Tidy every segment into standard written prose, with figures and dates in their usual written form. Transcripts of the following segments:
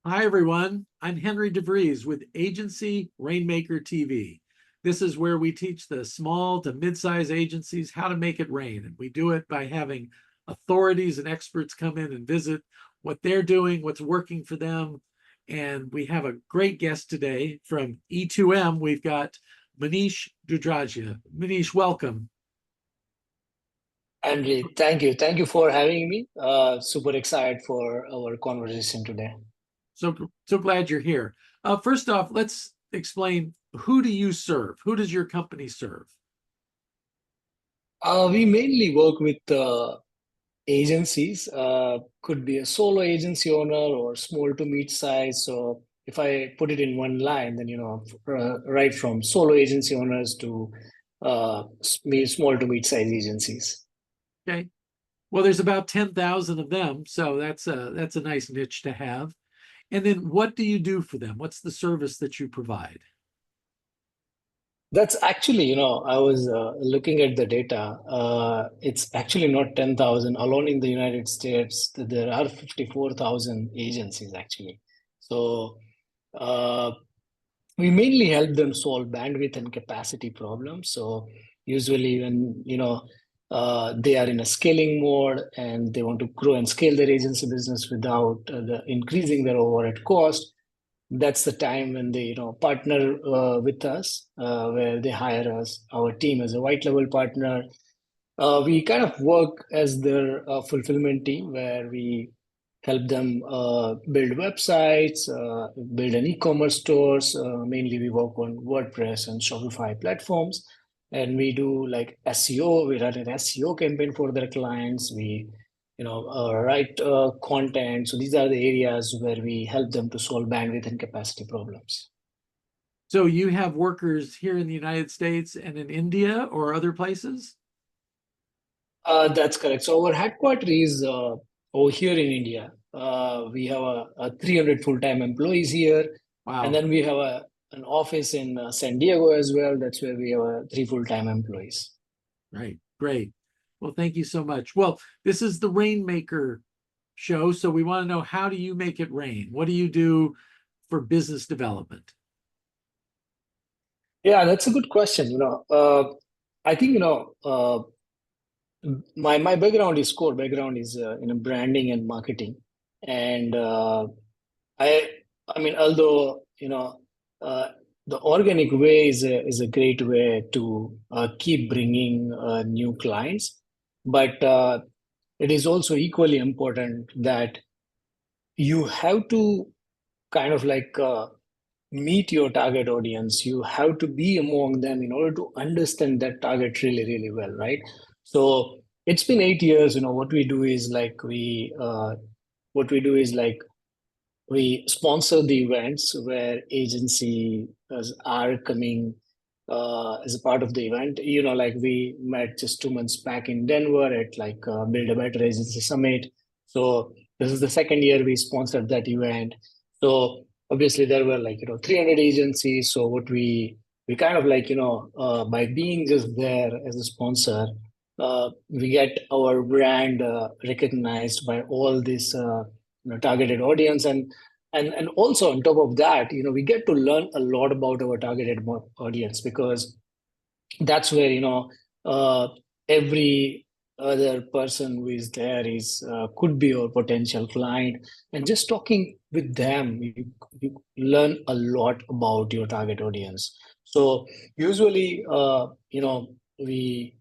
Hi, everyone. I'm Henry DeVries with Agency Rainmaker TV. This is where we teach the small to mid-size agencies how to make it rain. And we do it by having authorities and experts come in and visit what they're doing, what's working for them. And we have a great guest today from E2M. We've got Manish Dudharejia. Manish, welcome. Andre, thank you. Thank you for having me. Super excited for our conversation today. So glad you're here. First off, let's explain, who do you serve? Who does your company serve? We mainly work with agencies, could be a solo agency owner or small to mid size. So if I put it in one line, then, right from solo agency owners to small to mid size agencies. Okay. Well, there's about 10,000 of them, so that's a nice niche to have. And then what do you do for them? What's the service that you provide? That's actually, I was looking at the data. It's actually not 10,000. Alone in the United States, there are 54,000 agencies actually. So uh, we mainly help them solve bandwidth and capacity problems. So usually when, they are in a scaling mode and they want to grow and scale their agency business without increasing their overhead cost, that's the time when they partner with us, where they hire us, our team, as a white level partner. We kind of work as their fulfillment team, where we help them build websites, build an e-commerce stores. Mainly we work on WordPress and Shopify platforms, and we do like SEO. We run an SEO campaign for their clients. We write content. So these are the areas where we help them to solve bandwidth and capacity problems. So you have workers here in the United States and in India or other places? That's correct. So our headquarters is over here in India. We have a 300 full-time employees here, and Wow. then we have an office in San Diego as well. That's where we have three full-time employees. Right. Great. Well, thank you so much. Well, this is the Rainmaker show, so we want to know, how do you make it rain? What do you do for business development? Yeah, that's a good question. I think my background is core background is in branding and marketing, and I I mean, although uh, the organic way is a great way to keep bringing new clients, but it is also equally important that you have to kind of like meet your target audience. You have to be among them in order to understand that target really, really well, right? So it's been 8 years. What we do is like we sponsor the events where agencies are coming as a part of the event. Like we met just 2 months back in Denver at like Build a Better Agency Summit. So this is the second year we sponsored that event. So obviously there were like 300 agencies. So what we kind of like by being just there as a sponsor, we get our brand recognized by all this targeted audience, and also on top of that, we get to learn a lot about our targeted audience, because that's where every other person who is there is could be your potential client, and just talking with them, you learn a lot about your target audience. So usually we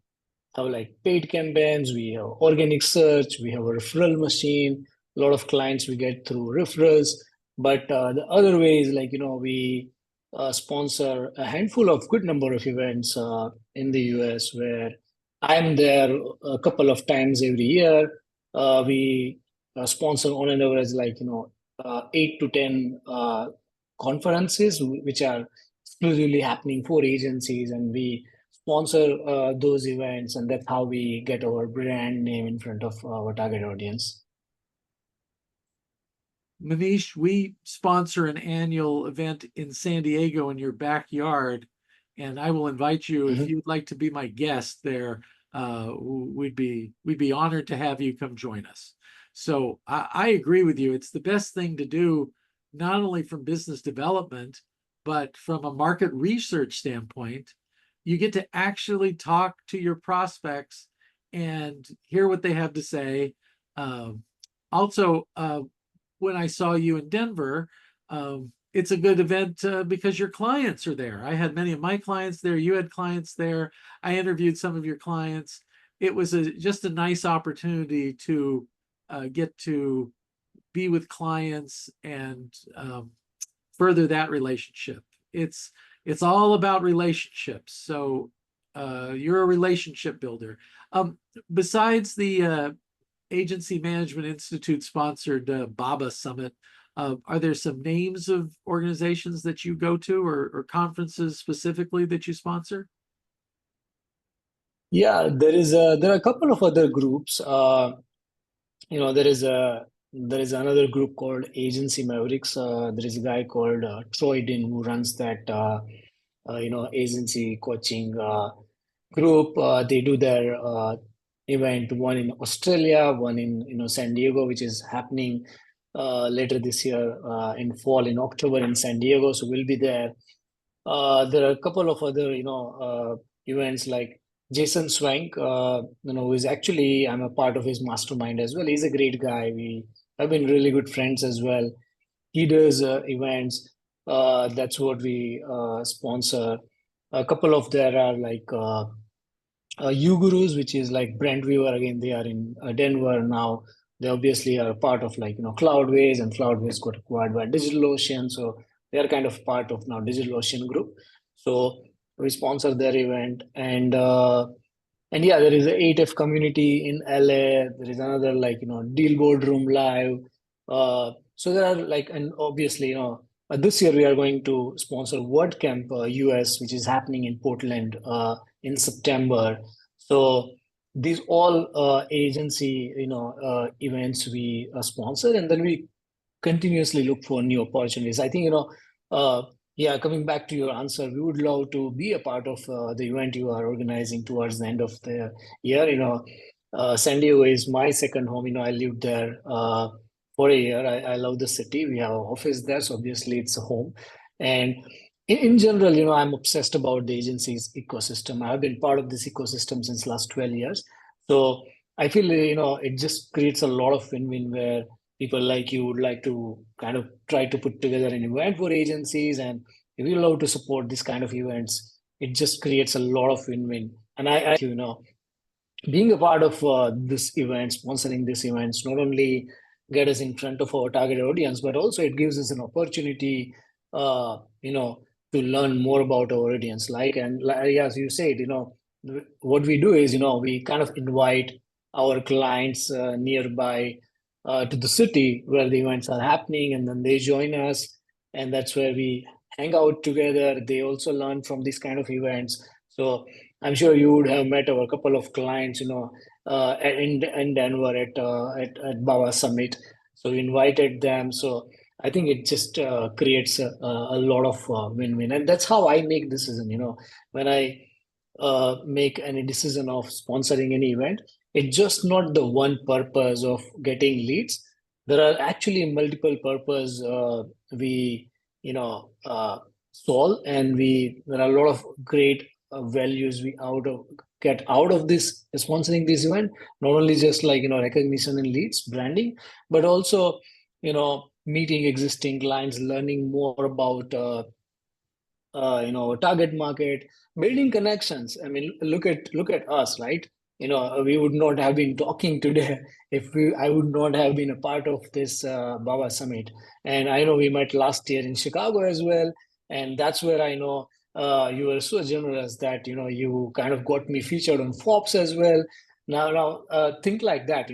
have like paid campaigns, we have organic search, we have a referral machine. A lot of clients we get through referrals, but the other way is like we sponsor a handful of good number of events in the US, where I'm there a couple of times every year. We sponsor on an average like 8 to 10 conferences, which are exclusively happening for agencies, and we sponsor those events, and that's how we get our brand name in front of our target audience. Manish, we sponsor an annual event in San Diego in your backyard, and I will invite you if Mhm. you'd like to be my guest there. We'd be honored to have you come join us. So I agree with you. It's the best thing to do not only from business development, but from a market research standpoint. You get to actually talk to your prospects and hear what they have to say. Um, also, when I saw you in Denver, it's a good event because your clients are there. I had many of my clients there. You had clients there. I interviewed some of your clients. It was just a nice opportunity to get to be with clients and further that relationship. It's all about relationships. So you're a relationship builder. Besides the Agency Management Institute sponsored BABA Summit, are there some names of organizations that you go to or conferences specifically that you sponsor? Yeah, there are a couple of other groups. There is another group called Agency Mavericks. There is a guy called Troy Din who runs that agency coaching group. They do their event, one in Australia, one in San Diego, which is happening later this year in fall in October in San Diego. So we'll be there. There are a couple of other, events like Jason Swank, who is actually, I'm a part of his mastermind as well. He's a great guy. We have been really good friends as well. He does events. That's what we sponsor. A couple of there are like Gurus, which is like Brent Weaver. Again, they are in Denver now. They obviously are part of like Cloudways, and Cloudways got acquired by DigitalOcean, so they are kind of part of now DigitalOcean group. So we sponsor their event, and yeah, there is a 8F community in LA. There is another like Deal Boardroom Live. So there are like, and obviously this year we are going to sponsor WordCamp US, which is happening in Portland in September. So these all agency events we sponsor, and then we continuously look for new opportunities. I think, yeah, coming back to your answer, we would love to be a part of the event you are organizing towards the end of the year. San Diego is my second home. I lived there for a year. I love the city. We have an office there, so obviously it's a home. And in general, I'm obsessed about the agency's ecosystem. I've been part of this ecosystem since last 12 years. So I feel, it just creates a lot of win-win where people like you would like to kind of try to put together an event for agencies, and if you love to support this kind of events, it just creates a lot of win-win. And being a part of this event, sponsoring this events, not only get us in front of our target audience, but also it gives us an opportunity, to learn more about our audience. Like as you said, what we do is, we kind of invite our clients nearby to the city where the events are happening, and then they join us, and that's where we hang out together. They also learn from these kind of events. So I'm sure you would have met our couple of clients, in Denver at Baba Summit. So we invited them. So I think it just creates a lot of win-win, and that's how I make decision. When I make any decision of sponsoring any event, it's just not the one purpose of getting leads. There are actually multiple purpose we solve, and we there are a lot of great values we get out of this sponsoring this event. Not only just like recognition and leads, branding, but also meeting existing clients, learning more about target market, building connections. I mean, look at us, right? We would not have been talking today if I would not have been a part of this Baba Summit. And I know we met last year in Chicago as well, and that's where I know you were so generous that you kind of got me featured on Forbes as well. Now, think like that.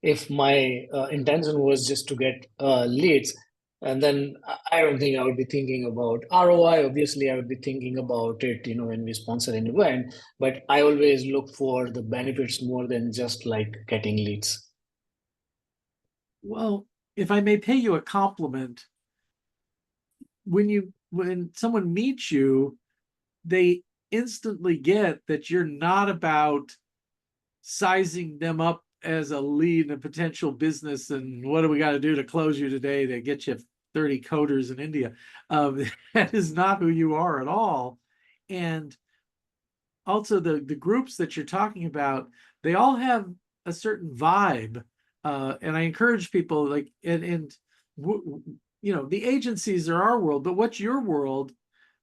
If my intention was just to get leads, and then I don't think I would be thinking about ROI. Obviously, I would be thinking about it, when we sponsor an event. But I always look for the benefits more than just like getting leads. Well, if I may pay you a compliment, when someone meets you, they instantly get that you're not about sizing them up as a lead in a potential business and what do we got to do to close you today to get you 30 coders in India. That is not who you are at all. And also the groups that you're talking about, they all have a certain vibe. And I encourage people like, the agencies are our world, but what's your world?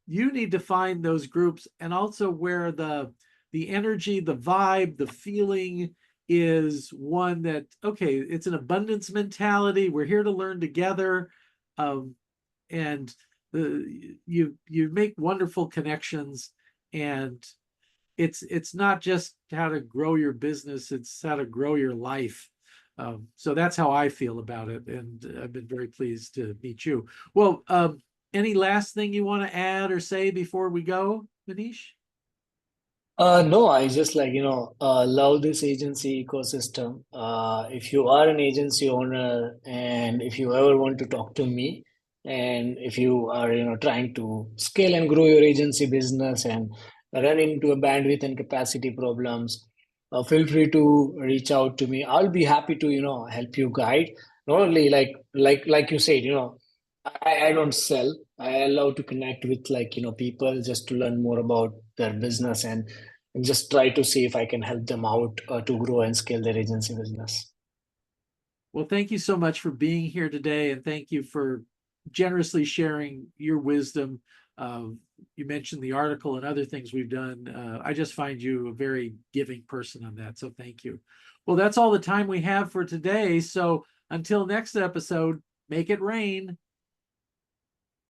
You need to find those groups, and also where the energy, the vibe, the feeling is one that, okay, it's an abundance mentality. We're here to learn together. Um, and you make wonderful connections, and it's not just how to grow your business, it's how to grow your life. So that's how I feel about it, and I've been very pleased to meet you. Well, any last thing you want to add or say before we go, Manish? No, I just like, love this agency ecosystem. If you are an agency owner and if you ever want to talk to me, and if you are, trying to scale and grow your agency business and run into a bandwidth and capacity problems, feel free to reach out to me. I'll be happy to, help you guide. Not only like you said, I don't sell. I love to connect with like, people just to learn more about their business and just try to see if I can help them out to grow and scale their agency business. Well, thank you so much for being here today, and thank you for generously sharing your wisdom. You mentioned the article and other things we've done. I just find you a very giving person on that, so thank you. Well, that's all the time we have for today. So until next episode, make it rain.